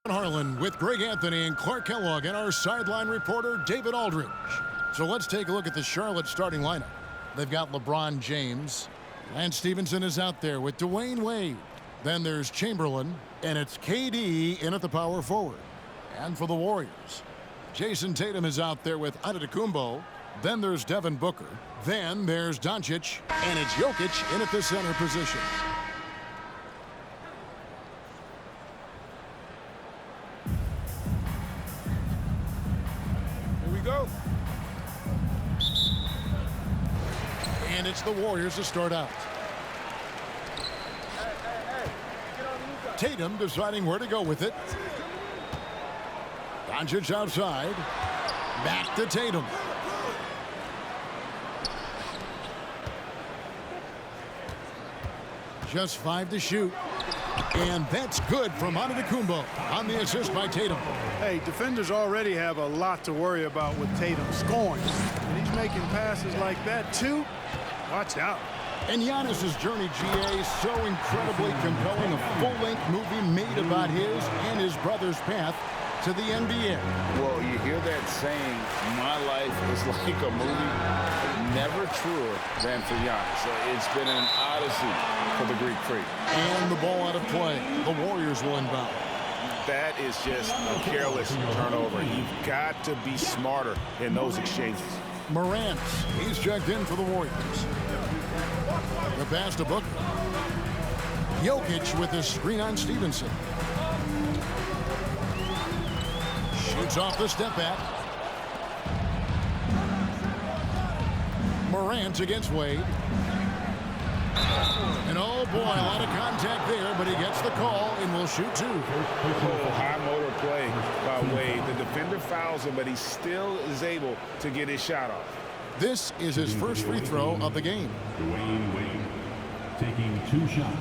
Harlan with Greg Anthony and Clark Kellogg and our sideline reporter, David Aldridge. So let's take a look at the Charlotte starting lineup. They've got LeBron James. Lance Stevenson is out there with Dwayne Wade. Then there's Chamberlain, and it's KD in at the power forward. And for the Warriors, Jason Tatum is out there with Antetokounmpo. Then there's Devin Booker. Then there's Doncic, and it's Jokic in at the center position. Here we go. And it's the Warriors to start out. Tatum deciding where to go with it. Doncic outside. Back to Tatum. Just 5 to shoot. And that's good from Antetokounmpo on the assist by Tatum. Hey, defenders already have a lot to worry about with Tatum scoring. And he's making passes like that, too. Watch out. And Giannis's journey, GA, so incredibly compelling. A full-length movie made about his and his brother's path to the NBA. Well, you hear that saying, my life is like a movie. Never truer than for Giannis. It's been an odyssey for the Greek Freak. And the ball out of play. The Warriors will inbound. That is just a careless turnover. You've got to be smarter in those exchanges. Morant, he's checked in for the Warriors. The pass to Booker. Jokic with a screen on Stevenson. Shoots off the step back. Morant against Wade. And oh boy, a lot of contact there, but he gets the call and will shoot two. Oh, high motor play by Wade. The defender fouls him, but he still is able to get his shot off. This is his first free throw of the game. Dwayne Wade taking 2 shots.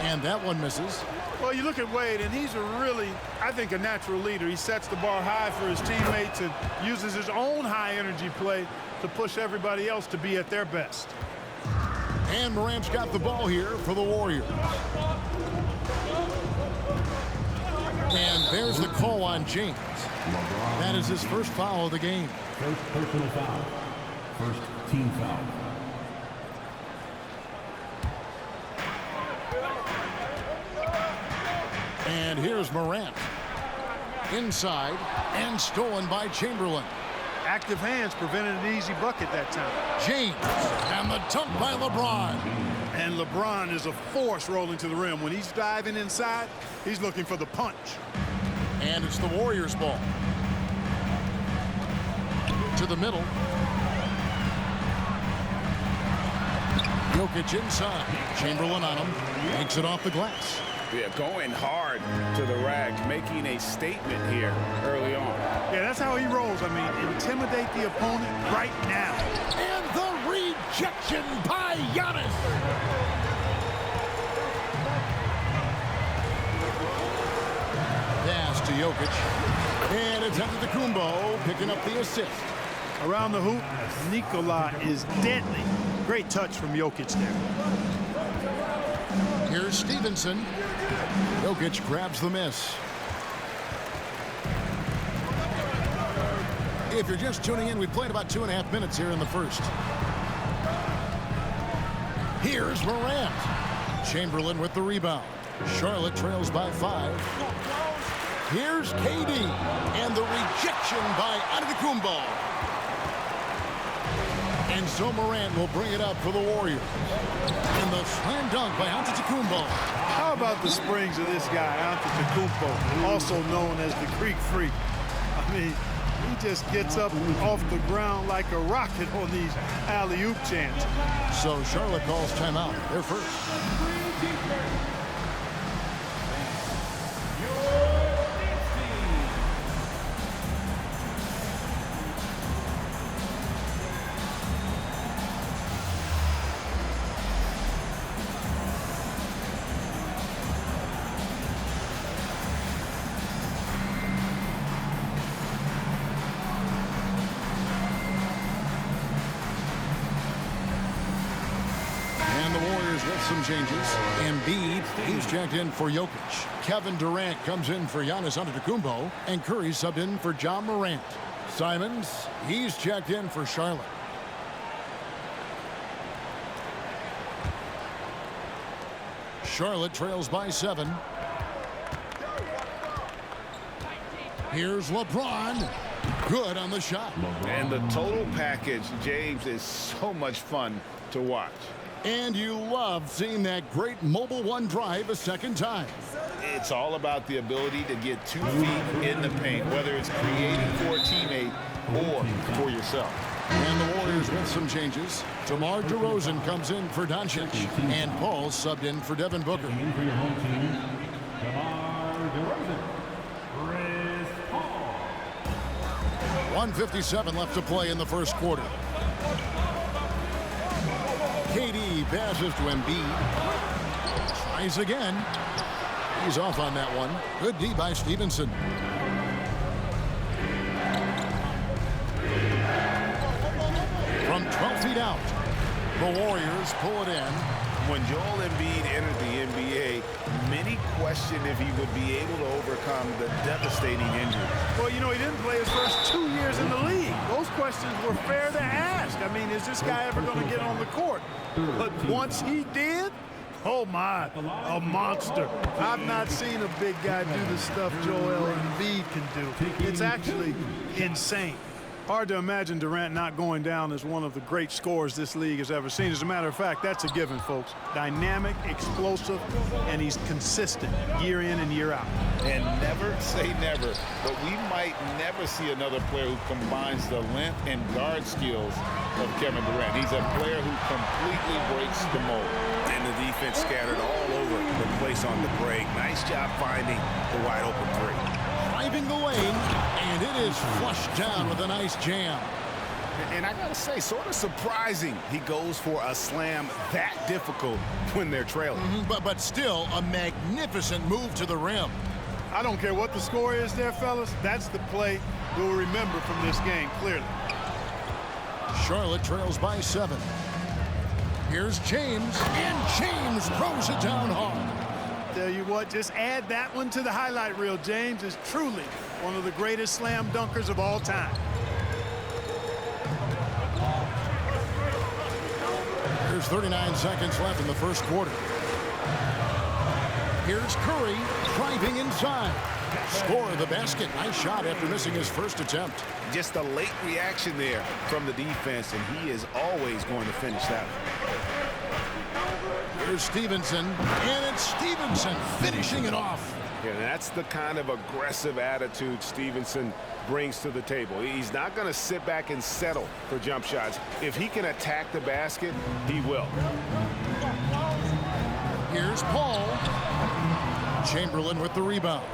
And that one misses. Well, you look at Wade, and he's I think, a natural leader. He sets the bar high for his teammates and uses his own high-energy play to push everybody else to be at their best. And Morant's got the ball here for the Warriors. And there's the call on James. That is his first foul of the game. First personal foul. First team foul. And here's Morant. Inside and stolen by Chamberlain. Active hands prevented an easy bucket that time. James and the dunk by LeBron. And LeBron is a force rolling to the rim. When he's diving inside, he's looking for the punch. And it's the Warriors' ball. To the middle. Jokic inside. Chamberlain on him. Makes it off the glass. Yeah, going hard to the rack, making a statement here early on. Yeah, that's how he rolls. I mean, intimidate the opponent right now. And the rejection by Giannis. Pass to Jokic. And it's Antetokounmpo picking up the assist. Around the hoop, Nikola is deadly. Great touch from Jokic there. Here's Stevenson. Jokic grabs the miss. If you're just tuning in, we've played about 2.5 minutes here in the first. Here's Morant. Chamberlain with the rebound. Charlotte trails by 5. Here's KD. And the rejection by Antetokounmpo. And so Morant will bring it up for the Warriors. And the slam dunk by Antetokounmpo. How about the springs of this guy, Antetokounmpo, also known as the Greek Freak? I mean, he just gets up off the ground like a rocket on these alley-oop chances. So Charlotte calls timeout. They're first. some changes. Embiid, he's checked in for Jokic. Kevin Durant comes in for Giannis Antetokounmpo. And Curry subbed in for John Morant. Simons, he's checked in for Charlotte. Charlotte trails by 7. Here's LeBron. Good on the shot. And the total package, James, is so much fun to watch. And you love seeing that great mobile one drive a second time. It's all about the ability to get 2 feet in the paint, whether it's creating for a teammate or for yourself. And the Warriors with some changes. DeMar DeRozan comes in for Doncic. And Paul subbed in for Devin Booker. In for your home team, DeMar DeRozan. Chris Paul. 1:57 left to play in the first quarter. KD passes to Embiid. Tries again. He's off on that one. Good D by Stevenson. From 12 feet out, the Warriors pull it in. When Joel Embiid entered the NBA, many questioned if he would be able to overcome the devastating injury. Well, you know, he didn't play his first 2 years in the league. Those questions were fair to ask. I mean, is this guy ever going to get on the court? But once he did, oh my, a monster. I've not seen a big guy do the stuff Joel Embiid can do. It's actually insane. Hard to imagine Durant not going down as one of the great scorers this league has ever seen. As a matter of fact, that's a given, folks. Dynamic, explosive, and he's consistent year in and year out. And never say never, but we might never see another player who combines the length and guard skills of Kevin Durant. He's a player who completely breaks the mold. And the defense scattered all over the place on the break. Nice job finding the wide open three. Driving the lane, and it is flushed down with a nice jam. And I gotta say, sort of surprising he goes for a slam that difficult when they're trailing. But still a magnificent move to the rim. I don't care what the score is there, fellas. That's the play we'll remember from this game, clearly. Charlotte trails by 7. Here's James, and James throws it down hard. Tell you what, just add that one to the highlight reel. James is truly one of the greatest slam dunkers of all time. There's 39 seconds left in the first quarter. Here's Curry driving inside. Score the basket. Nice shot after missing his first attempt. Just a late reaction there from the defense, and he is always going to finish that one. Here's Stevenson, and it's Stevenson finishing it off. Yeah, that's the kind of aggressive attitude Stevenson brings to the table. He's not going to sit back and settle for jump shots. If he can attack the basket, he will. Here's Paul. Chamberlain with the rebound.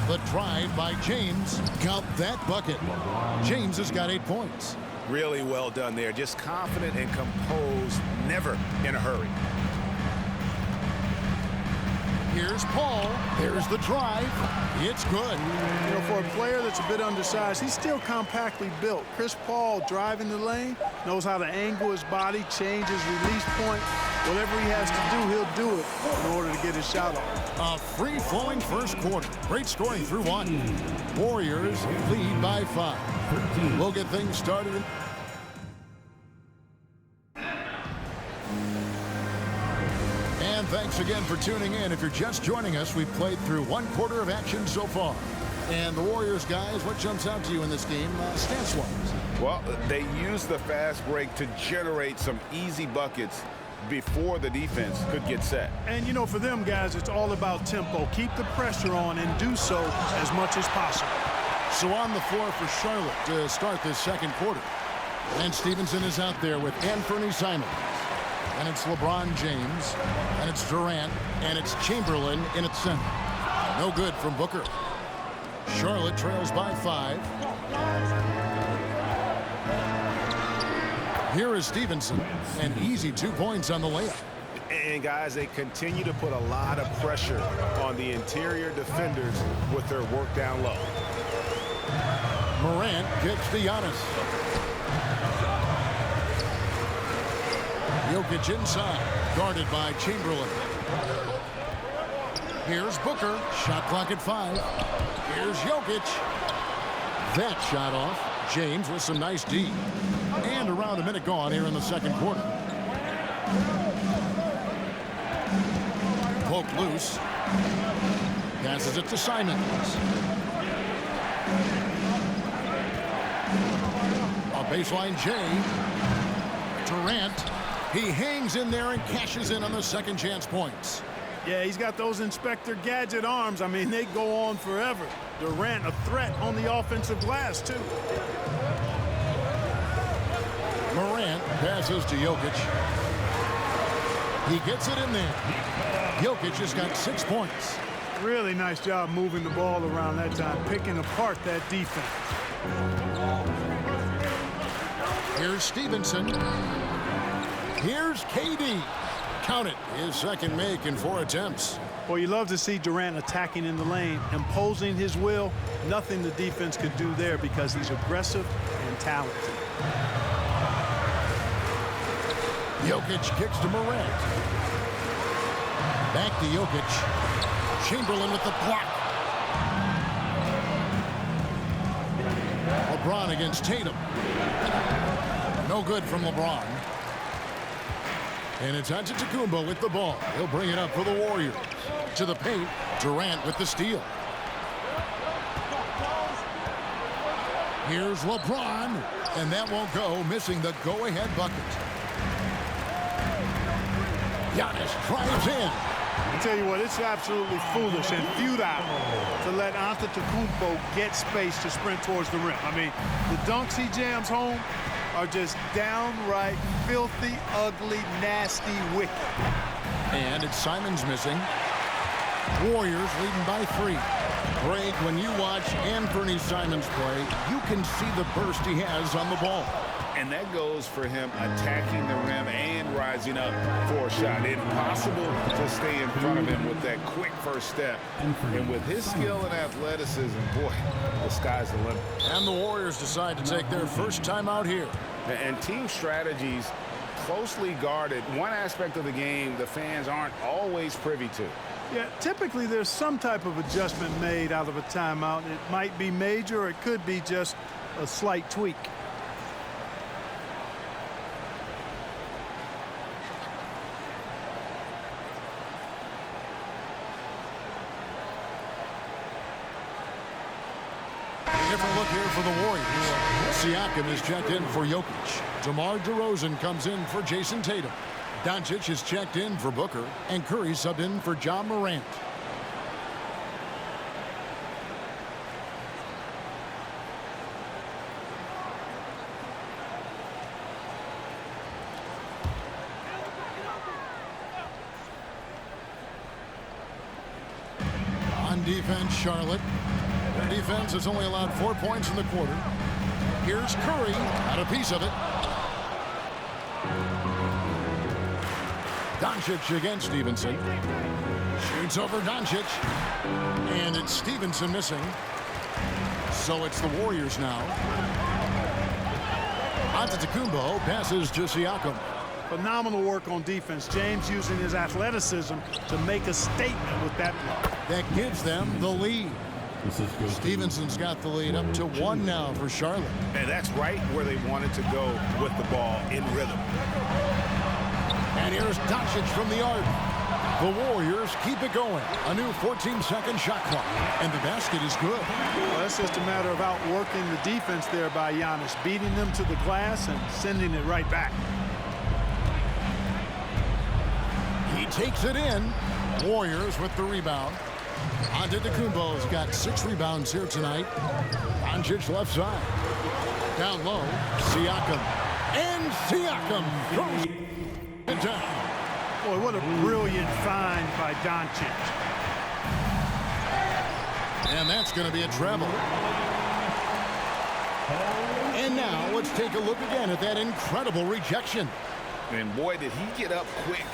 The drive by James. Count that bucket. James has got 8 points. Really well done there. Just confident and composed, never in a hurry. Here's Paul. There's the drive. It's good. You know, for a player that's a bit undersized, he's still compactly built. Chris Paul driving the lane, knows how to angle his body, change his release point. Whatever he has to do, he'll do it in order to get his shot off. A free-flowing first quarter. Great scoring through 1. Warriors lead by 5. We'll get things started. And thanks again for tuning in. If you're just joining us, we've played through 1 quarter of action so far. And the Warriors, guys, what jumps out to you in this game stance-wise? Well, they used the fast break to generate some easy buckets before the defense could get set. And, you know, for them guys, it's all about tempo. Keep the pressure on and do so as much as possible. So on the floor for Charlotte to start this second quarter. And Stevenson is out there with Anthony Simons. And it's LeBron James. And it's Durant. And it's Chamberlain in its center. No good from Booker. Charlotte trails by 5. Here is Stevenson. An easy 2 points on the layup. And, guys, they continue to put a lot of pressure on the interior defenders with their work down low. Morant kicks to Giannis. Jokic inside, guarded by Chamberlain. Here's Booker, shot clock at 5. Here's Jokic. That shot off. James with some nice D. And around a minute gone here in the second quarter. Poke loose. Passes it to Simons. A baseline J. Durant. He hangs in there and cashes in on the second chance points. Yeah, he's got those Inspector Gadget arms. I mean, they go on forever. Durant, a threat on the offensive glass, too. Morant passes to Jokic. He gets it in there. Jokic has got 6 points. Really nice job moving the ball around that time, picking apart that defense. Here's Stevenson. Here's KD. Count it, his second make in 4 attempts. Well, you love to see Durant attacking in the lane, imposing his will. Nothing the defense could do there because he's aggressive and talented. Jokic kicks to Morant. Back to Jokic. Chamberlain with the block. LeBron against Tatum. No good from LeBron. And it's Antetokounmpo with the ball. He'll bring it up for the Warriors. To the paint, Durant with the steal. Here's LeBron. And that won't go, missing the go-ahead bucket. Giannis drives in. I tell you what, it's absolutely foolish and futile to let Antetokounmpo get space to sprint towards the rim. I mean, the dunks he jams home are just downright filthy, ugly, nasty, wicked. And it's Simons missing. Warriors leading by 3. Greg, when you watch Anthony Simons play, you can see the burst he has on the ball. And that goes for him attacking the rim and rising up for a shot. Impossible to stay in front of him with that quick first step. And with his skill and athleticism, boy, the sky's the limit. And the Warriors decide to take their first time out here. And team strategies closely guarded. One aspect of the game the fans aren't always privy to. Yeah, typically there's some type of adjustment made out of a timeout. It might be major, or it could be just a slight tweak. Different look here for the Warriors. Siakam is checked in for Jokic. DeMar DeRozan comes in for Jason Tatum. Doncic is checked in for Booker. And Curry subbed in for Ja Morant. On defense, Charlotte. Their defense has only allowed 4 points in the quarter. Here's Curry, got a piece of it. Doncic against Stevenson. Shoots over Doncic. And it's Stevenson missing. So it's the Warriors now. Antetokounmpo passes to Siakam. Phenomenal work on defense. James using his athleticism to make a statement with that block. That gives them the lead. Stevenson's got the lead up to 1 now for Charlotte. And that's right where they wanted to go with the ball in rhythm. And here's Doncic from the arc. The Warriors keep it going. A new 14-second shot clock. And the basket is good. Well, that's just a matter of outworking the defense there by Giannis, beating them to the glass and sending it right back. He takes it in. Warriors with the rebound. Antetokounmpo's got 6 rebounds here tonight. Doncic left side. Down low, Siakam. And Siakam throws it down. Boy, what a brilliant find by Doncic. And that's going to be a travel. And now let's take a look again at that incredible rejection. And boy, did he get up quick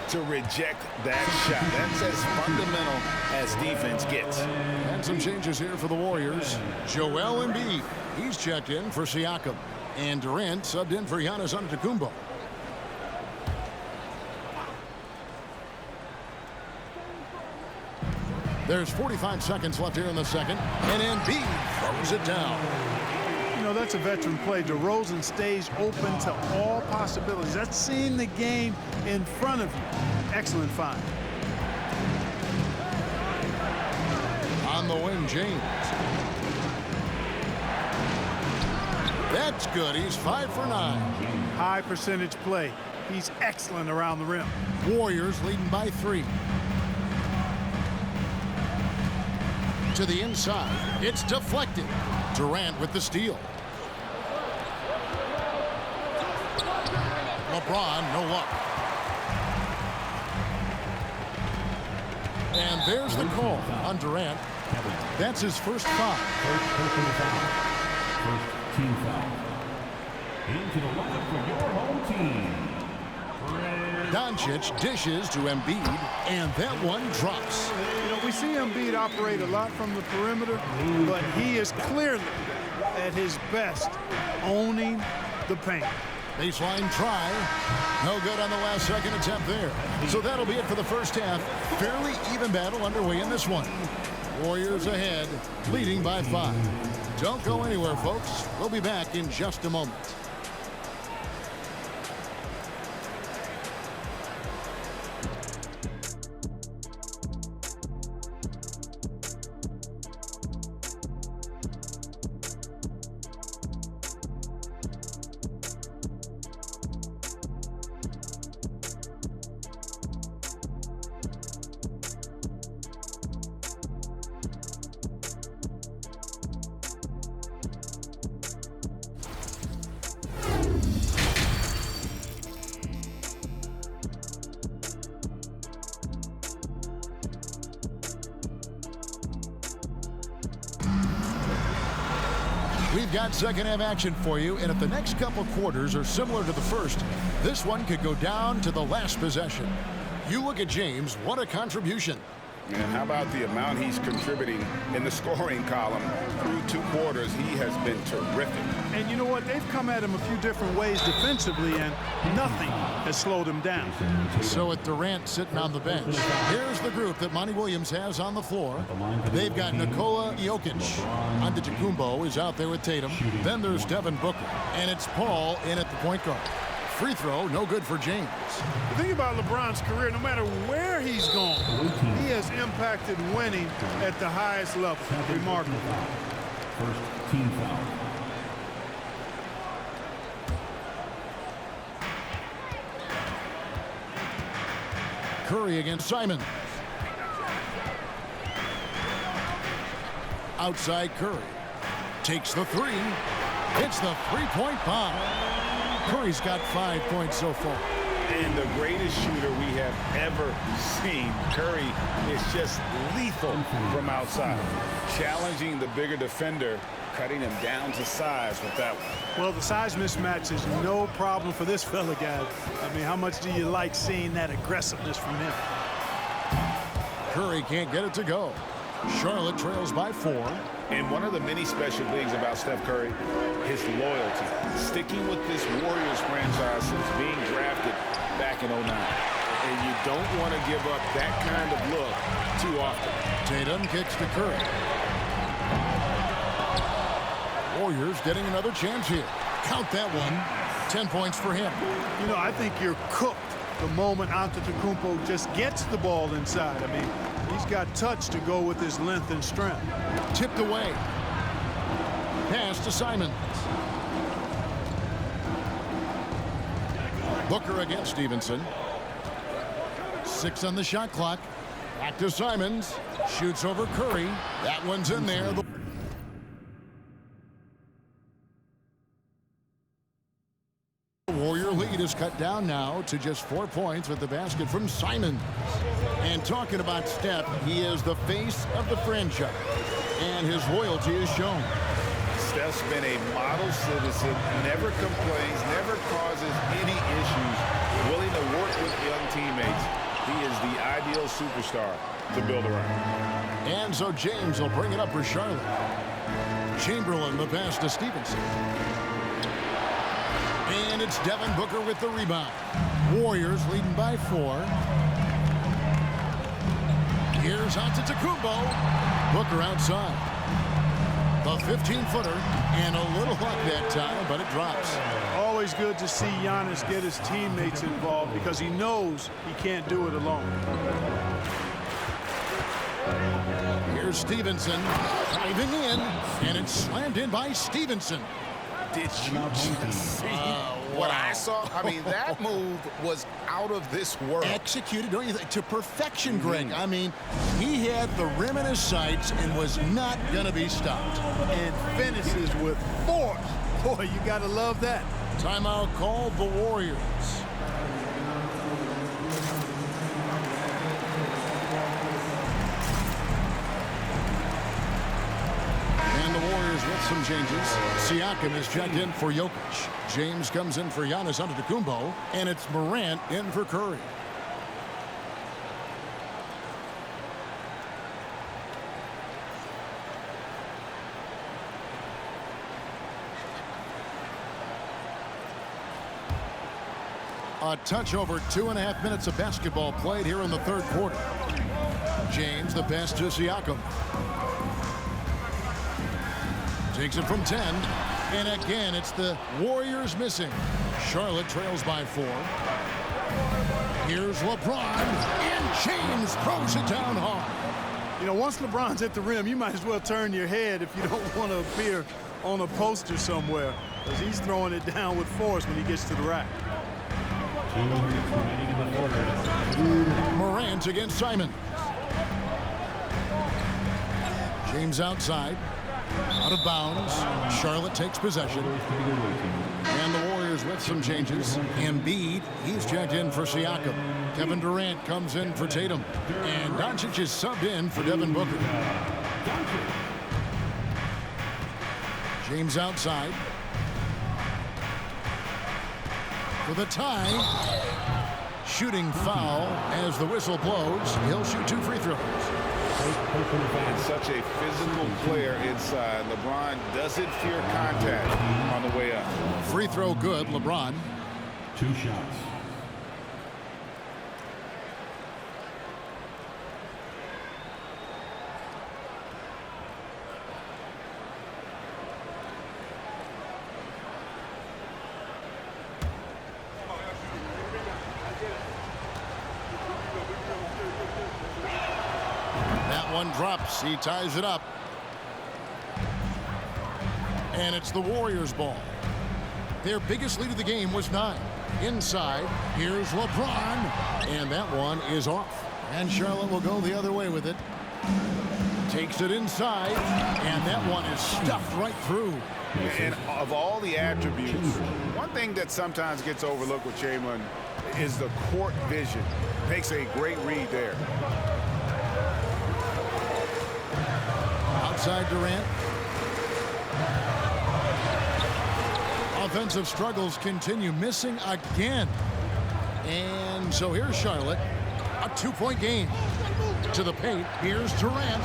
to reject that shot. That's as fundamental as defense gets. And some changes here for the Warriors. Joel Embiid, he's checked in for Siakam. And Durant subbed in for Giannis Antetokounmpo. There's 45 seconds left here in the second, and Embiid throws it down. You know, that's a veteran play. DeRozan stays open to all possibilities. That's seeing the game in front of you. Excellent find. On the wing, James. That's good. He's 5 for 9. High percentage play. He's excellent around the rim. Warriors leading by 3. To the inside. It's deflected. Durant with the steal. LeBron, no luck. And there's the call on Durant. That's his first foul. First team foul. Into the lineup for your home team. Doncic dishes to Embiid, and that one drops. You know, we see Embiid operate a lot from the perimeter, but he is clearly at his best owning the paint. Baseline try. No good on the last second attempt there. So that'll be it for the first half. Fairly even battle underway in this one. Warriors ahead, leading by 5. Don't go anywhere, folks. We'll be back in just a moment. We've got second half action for you, and if the next couple quarters are similar to the first, this one could go down to the last possession. You look at James, what a contribution. And how about the amount he's contributing in the scoring column through 2 quarters? He has been terrific. And you know what? They've come at him a few different ways defensively, and nothing has slowed him down. So with Durant sitting on the bench, here's the group that Monty Williams has on the floor. They've got Nikola Jokic. Antetokounmpo is out there with Tatum. Then there's Devin Booker. And it's Paul in at the point guard. Free throw, no good for James. The thing about LeBron's career, no matter where he's gone, he has impacted winning at the highest level. Remarkable. First team foul. Curry against Simon. Outside Curry. Takes the 3. Hits the three-point bomb. Curry's got 5 points so far. And the greatest shooter we have ever seen. Curry is just lethal from outside. Challenging the bigger defender, cutting him down to size with that one. Well, the size mismatch is no problem for this fella, guys. I mean, how much do you like seeing that aggressiveness from him? Curry can't get it to go. Charlotte trails by 4. And one of the many special things about Steph Curry, his loyalty. Sticking with this Warriors franchise since being drafted back in 09. And you don't want to give up that kind of look too often. Tatum kicks to Curry. Warriors getting another chance here. Count that one. 10 points for him. You know, I think you're cooked the moment Antetokounmpo just gets the ball inside. I mean, he's got touch to go with his length and strength. Tipped away. Pass to Simons. Booker against Stevenson. 6 on the shot clock. Back to Simons. Shoots over Curry. That one's in there. The Warrior lead is cut down now to just 4 points with the basket from Simons. And talking about Steph, he is the face of the franchise. And his loyalty is shown. Steph's been a model citizen, never complains, never causes any issues, willing to work with young teammates. He is the ideal superstar to build around. And so James will bring it up for Charlotte. Chamberlain the pass to Stevenson. And it's Devin Booker with the rebound. Warriors leading by 4. Here's Antetokounmpo. Booker outside. The 15-footer, and a little luck that time, but it drops. Always good to see Giannis get his teammates involved because he knows he can't do it alone. Here's Stevenson driving in, and it's slammed in by Stevenson. Did you just see what I saw? I mean, that move was out of this world. Executed, don't you think, to perfection, Greg. I mean, he had the rim in his sights and was not going to be stopped. And finishes with force. Boy, you got to love that. Timeout called the Warriors. And the Warriors with some changes. Siakam is checked in for Jokic. James comes in for Giannis Antetokounmpo. And it's Morant in for Curry. A touch over 2.5 minutes of basketball played here in the third quarter. James, the pass to Siakam. Takes it from 10. And again, it's the Warriors missing. Charlotte trails by 4. Here's LeBron. And James throws it down hard. You know, once LeBron's at the rim, you might as well turn your head if you don't want to appear on a poster somewhere, because he's throwing it down with force when he gets to the rack. Morant against Simon. James outside. Out of bounds. Charlotte takes possession. And the Warriors with some changes. Embiid, he's checked in for Siakam. Kevin Durant comes in for Tatum. And Doncic is subbed in for Devin Booker. James outside. For the tie. Shooting foul as the whistle blows. He'll shoot 2 free throws. And such a physical player inside. LeBron doesn't fear contact on the way up. Free throw good, LeBron. 2 shots. One drops. He ties it up. And it's the Warriors' ball. Their biggest lead of the game was 9. Inside, here's LeBron. And that one is off. And Charlotte will go the other way with it. Takes it inside. And that one is stuffed right through. And of all the attributes, one thing that sometimes gets overlooked with Chamberlain is the court vision. Makes a great read there. Outside Durant. Offensive struggles continue, missing again. And so here's Charlotte. A 2-point game. To the paint. Here's Durant.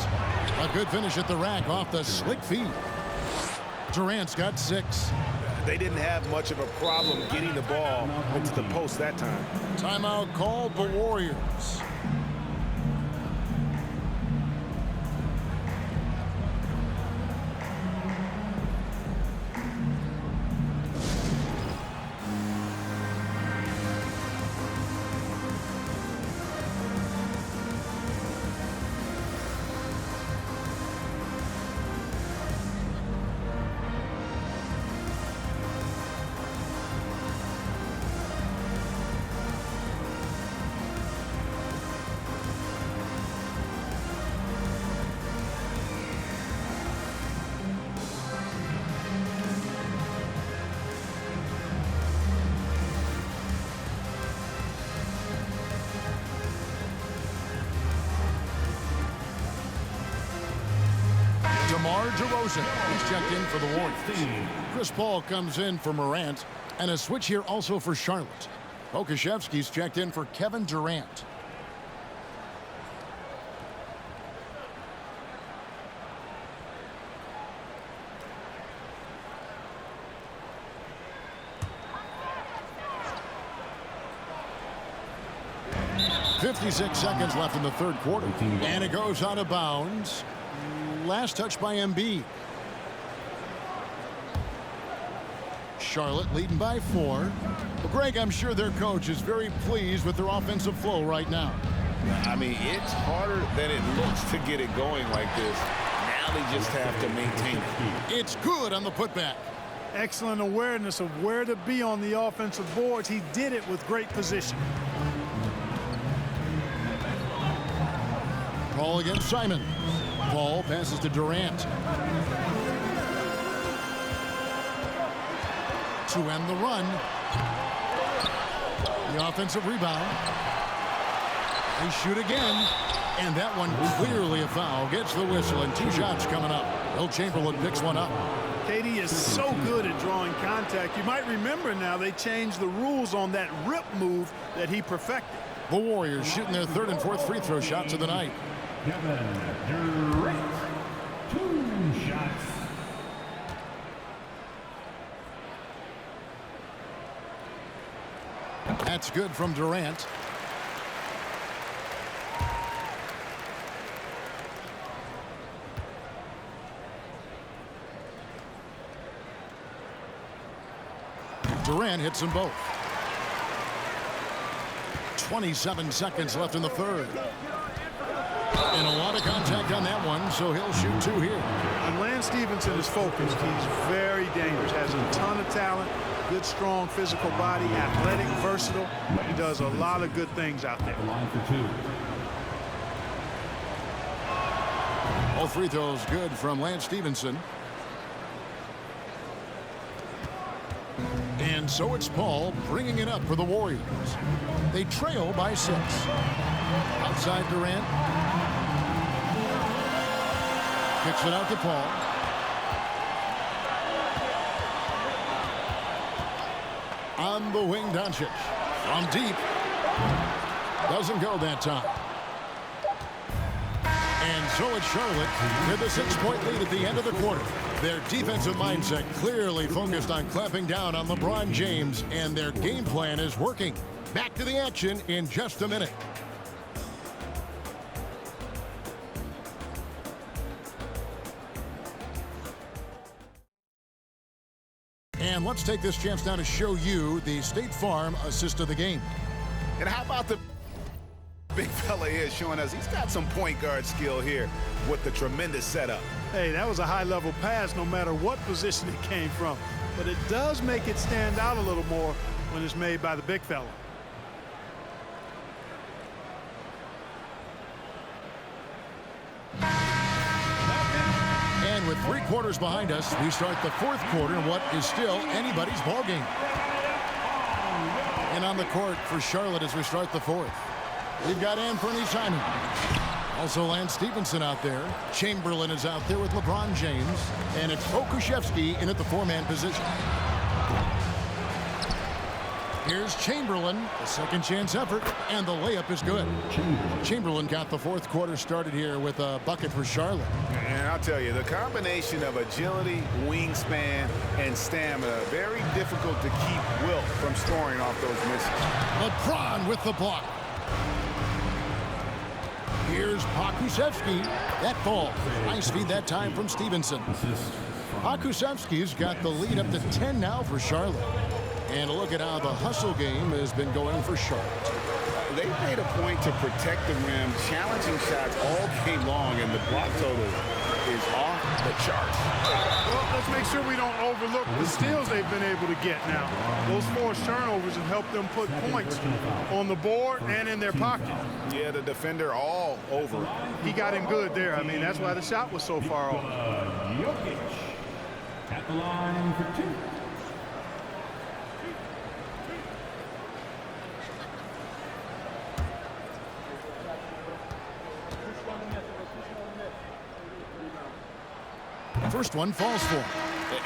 A good finish at the rack off the slick feed. Durant's got 6. They didn't have much of a problem getting the ball into the post that time. Timeout called the Warriors. DeMar DeRozan is checked in for the Warriors. Chris Paul comes in for Morant. And a switch here also for Charlotte. Pokusevski's checked in for Kevin Durant. 56 seconds left in the third quarter. And it goes out of bounds. Last touch by Embiid. Charlotte leading by 4. Well, Greg, I'm sure their coach is very pleased with their offensive flow right now. I mean, it's harder than it looks to get it going like this. Now they just have to maintain it. It's good on the putback. Excellent awareness of where to be on the offensive boards. He did it with great position. Paul against Simon. Paul passes to Durant. To end the run. The offensive rebound. They shoot again. And that one clearly a foul. Gets the whistle and 2 shots coming up. Will Chamberlain picks one up. KD is so good at drawing contact. You might remember now they changed the rules on that rip move that he perfected. The Warriors shooting their 3rd and 4th free throw shots of the night. Kevin Durant, 2 shots. That's good from Durant. Durant hits them both. 27 seconds left in the third. And a lot of contact on that one, so he'll shoot 2 here. When Lance Stevenson is focused, he's very dangerous. Has a ton of talent, good, strong physical body, athletic, versatile. He does a lot of good things out there. The line for 2. All free throws good from Lance Stevenson. And so it's Paul bringing it up for the Warriors. They trail by 6. Outside Durant. Kicks it out to Paul. On the wing, Doncic. From deep. Doesn't go that time. And so it's Charlotte with a 6-point lead at the end of the quarter. Their defensive mindset clearly focused on clamping down on LeBron James, and their game plan is working. Back to the action in just a minute. And let's take this chance now to show you the State Farm assist of the game. And how about the big fella here showing us he's got some point guard skill here with the tremendous setup. Hey, that was a high-level pass no matter what position it came from. But it does make it stand out a little more when it's made by the big fella. And with 3 quarters behind us, we start the 4th quarter in what is still anybody's ballgame. And on the court for Charlotte as we start the 4th. We've got Anthony Simon. Also Lance Stevenson out there. Chamberlain is out there with LeBron James. And it's Pokusevski in at the 4-man position. Here's Chamberlain, a second chance effort, and the layup is good. Chamberlain got the 4th quarter started here with a bucket for Charlotte. And I'll tell you, the combination of agility, wingspan, and stamina, very difficult to keep Wilt from scoring off those misses. LeBron with the block. Here's Pokusevski. That falls. Nice feed that time from Stevenson. Pokusevski's got the lead up to 10 now for Charlotte. And a look at how the hustle game has been going for Charlotte. They made a point to protect the rim, challenging shots all game long, and the block total is off the charts. Well, let's make sure we don't overlook the steals they've been able to get now. Those forced turnovers have helped them put points on the board and in their pocket. Yeah, the defender all over. He got him good there. I mean, that's why the shot was so far off. Jokic at the line for 2. First one falls for him.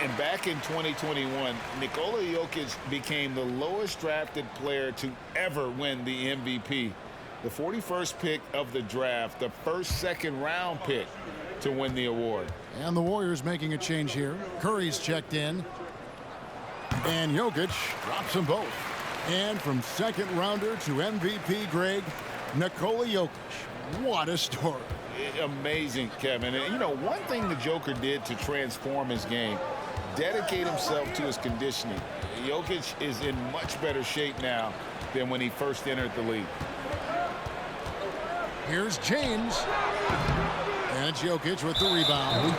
And back in 2021, Nikola Jokic became the lowest drafted player to ever win the MVP. The 41st pick of the draft, the first second-round pick to win the award. And the Warriors making a change here. Curry's checked in. And Jokic drops them both. And from second rounder to MVP, Greg, Nikola Jokic. What a story. Amazing, Kevin. And, you know, one thing the Joker did to transform his game, dedicate himself to his conditioning. Jokic is in much better shape now than when he first entered the league. Here's James. And it's Jokic with the rebound.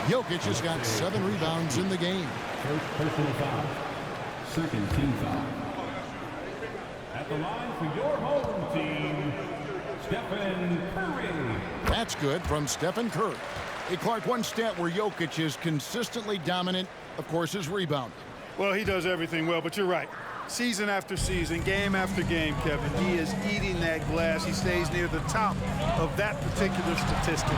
Jokic has got 7 rebounds in the game. First personal foul. Second team foul. At the line for your home team, Stephen Curry. That's good from Stephen Curry. Hey, Clark, one stat where Jokic is consistently dominant, of course, is rebound. Well, he does everything well, but you're right. Season after season, game after game, Kevin, he is eating that glass. He stays near the top of that particular statistic.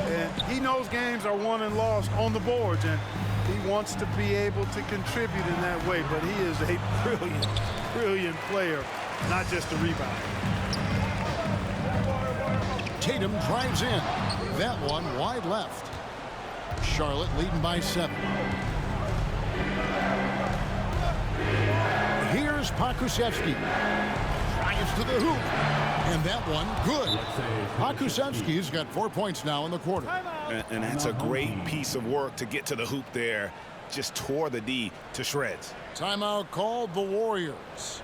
And he knows games are won and lost on the boards, and he wants to be able to contribute in that way. But he is a brilliant, brilliant player, not just a rebounder. Tatum drives in. That one wide left. Charlotte leading by 7. Here's Pokusevski. Drives to the hoop. And that one, good. Pokusevski's got 4 points now in the quarter. And that's a great piece of work to get to the hoop there. Just tore the D to shreds. Timeout called the Warriors.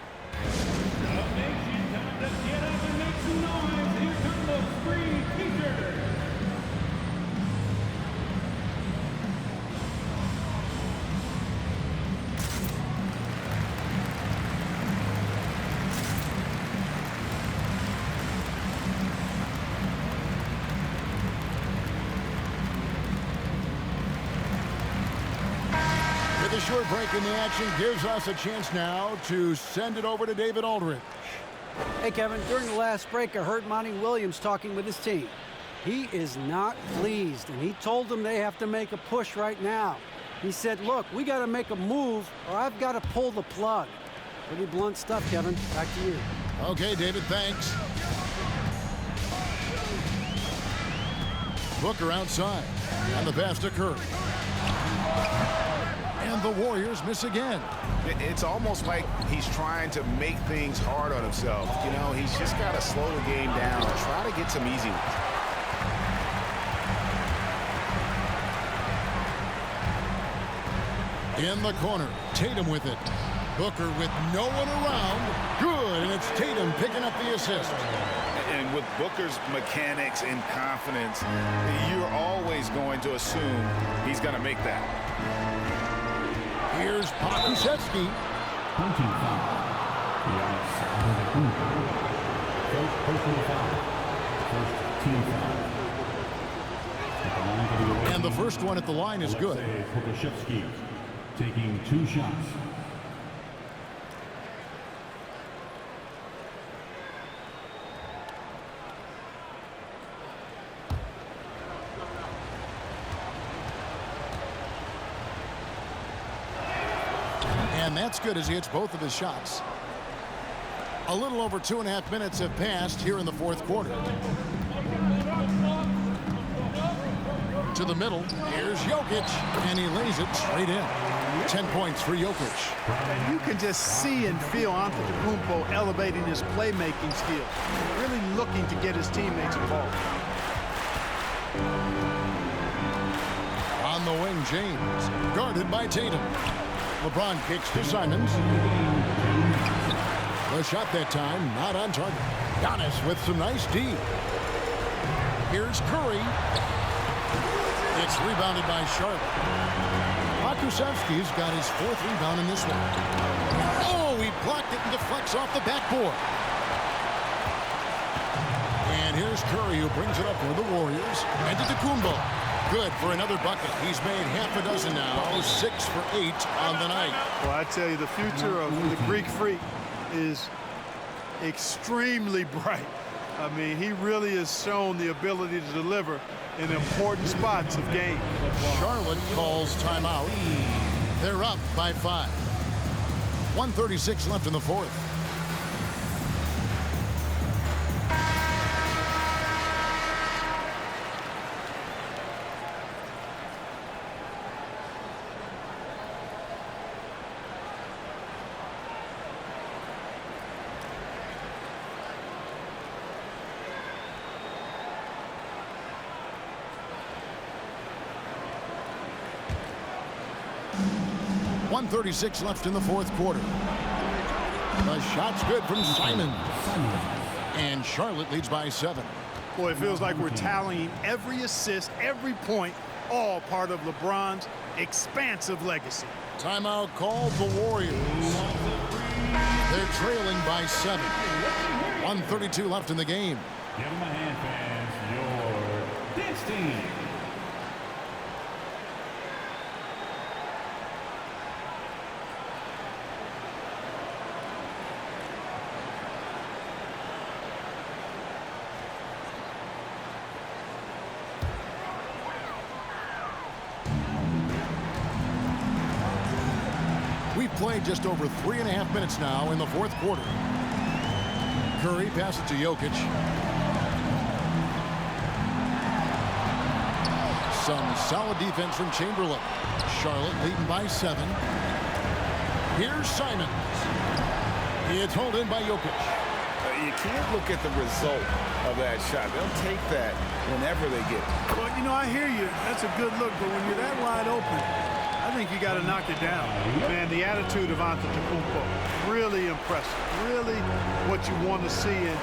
The short break in the action gives us a chance now to send it over to David Aldridge. Hey, Kevin, during the last break, I heard Monty Williams talking with his team. He is not pleased, and he told them they have to make a push right now. He said, look, we got to make a move, or I've got to pull the plug. Pretty blunt stuff, Kevin. Back to you. Okay, David, thanks. Booker outside, and the pass to Curry. And the Warriors miss again. It's almost like he's trying to make things hard on himself. You know, he's just got to slow the game down and try to get some easy ones. In the corner, Tatum with it. Booker with no one around. Good, and it's Tatum picking up the assist. And with Booker's mechanics and confidence, you're always going to assume he's going to make that. Here's Pokusevski. Punching foul. Giannis Antetokounmpo. First personal foul. First team foul. At the line for the away And the team, first one at the line is good. Aleksej Pokusevski taking 2 shots. And that's good as he hits both of his shots. A little over 2.5 minutes have passed here in the fourth quarter. To the middle, here's Jokic, and he lays it straight in. 10 points for Jokic. You can just see and feel Antetokounmpo elevating his playmaking skills, really looking to get his teammates involved. On the wing, James, guarded by Tatum. LeBron kicks to Simons. The shot that time, not on target. Giannis with some nice D. Here's Curry. It's rebounded by Charlotte. Pokusevski's got his 4th rebound in this one. Oh, he blocked it and deflects off the backboard. And here's Curry, who brings it up for the Warriors. And to Antetokounmpo. Good for another bucket. He's made half a dozen now. 6 for 8 on the night. Well, I tell you, the future of the Greek Freak is extremely bright. I mean, he really has shown the ability to deliver in important spots of game. Charlotte calls timeout. They're up by 5. 1:36 left in the fourth. 1:36 left in the fourth quarter. The shot's good from Simon. And Charlotte leads by 7. Boy, it feels like we're tallying every assist, every point, all part of LeBron's expansive legacy. Timeout called the Warriors. They're trailing by 7. 1:32 left in the game. Give them a hand, fans. Your dance team. We've played just over 3.5 minutes now in the fourth quarter. Curry passes to Jokic. Some solid defense from Chamberlain. Charlotte leading by 7. Here's Simons. It's hauled in by Jokic. You can't look at the result of that shot. They'll take that whenever they get it. Well, you know, I hear you. That's a good look, but when you're that wide open, I think you got to knock it down. Man, the attitude of Antetokounmpo, really impressive. Really what you want to see in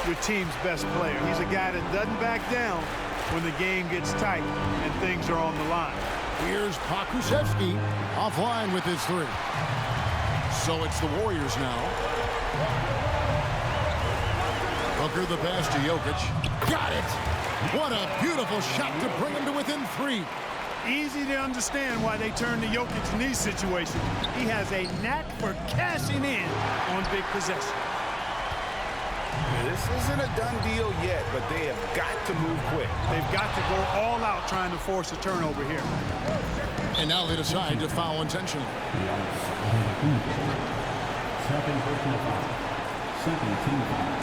your team's best player. He's a guy that doesn't back down when the game gets tight and things are on the line. Here's Pokusevski offline with his 3. So it's the Warriors now. Booker the pass to Jokic. Got it! What a beautiful shot to bring him to within 3. Easy to understand why they turn to Jokic in these situations. He has a knack for cashing in on big possessions. This isn't a done deal yet, but they have got to move quick. They've got to go all out trying to force a turnover here. And now they decide to foul intentionally. Second personal foul. Second team foul.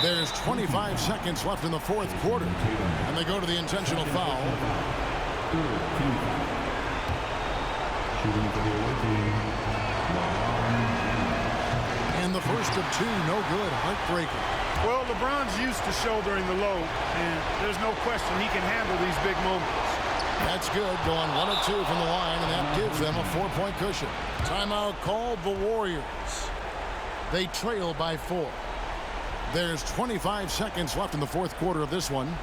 There's 25 seconds left in the fourth quarter, and they go to the intentional foul. Team foul. Shooting for the away team. And the first of 2, no good, heartbreaker. Well, LeBron's used to shouldering the load, and there's no question he can handle these big moments. That's good, going 1 of 2 from the line, and that gives them a 4-point cushion. Timeout called the Warriors. They trail by 4. There's 25 seconds left in the fourth quarter of this one.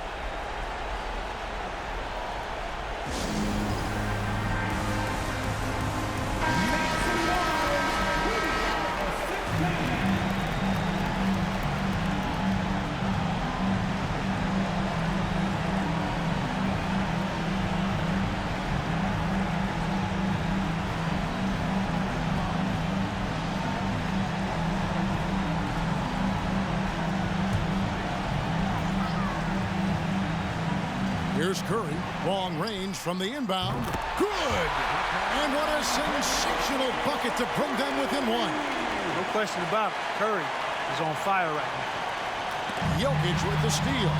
Here's Curry, long range from the inbound. Good! And what a sensational bucket to bring them within 1. No question about it. Curry is on fire right now. Jokic with the steal.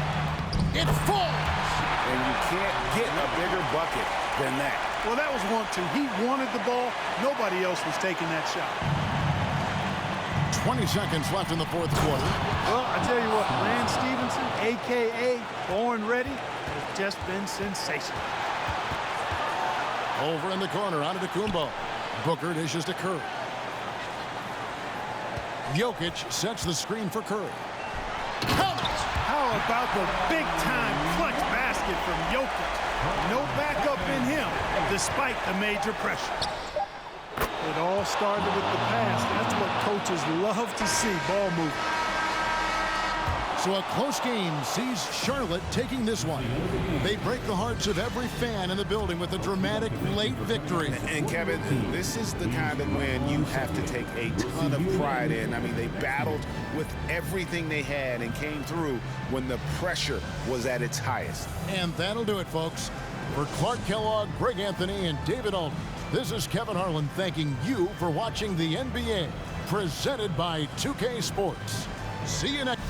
It falls! And you can't get a bigger bucket than that. Well, that was 1-2. He wanted the ball. Nobody else was taking that shot. 20 seconds left in the fourth quarter. Well, I tell you what, Lance Stevenson, a.k.a. Born Ready, has just been sensational. Over in the corner, Antetokounmpo. Booker dishes to Curry. Jokic sets the screen for Curry. How about the big-time clutch basket from Jokic? No backup in him, despite the major pressure. It all started with the pass. That's what coaches love to see, ball movement. So a close game sees Charlotte taking this one. They break the hearts of every fan in the building with a dramatic late victory. And Kevin, this is the kind of win you have to take a ton of pride in. I mean, they battled with everything they had and came through when the pressure was at its highest. And that'll do it, folks. For Clark Kellogg, Greg Anthony, and David Aldridge, this is Kevin Harlan thanking you for watching the NBA, presented by 2K Sports. See you next.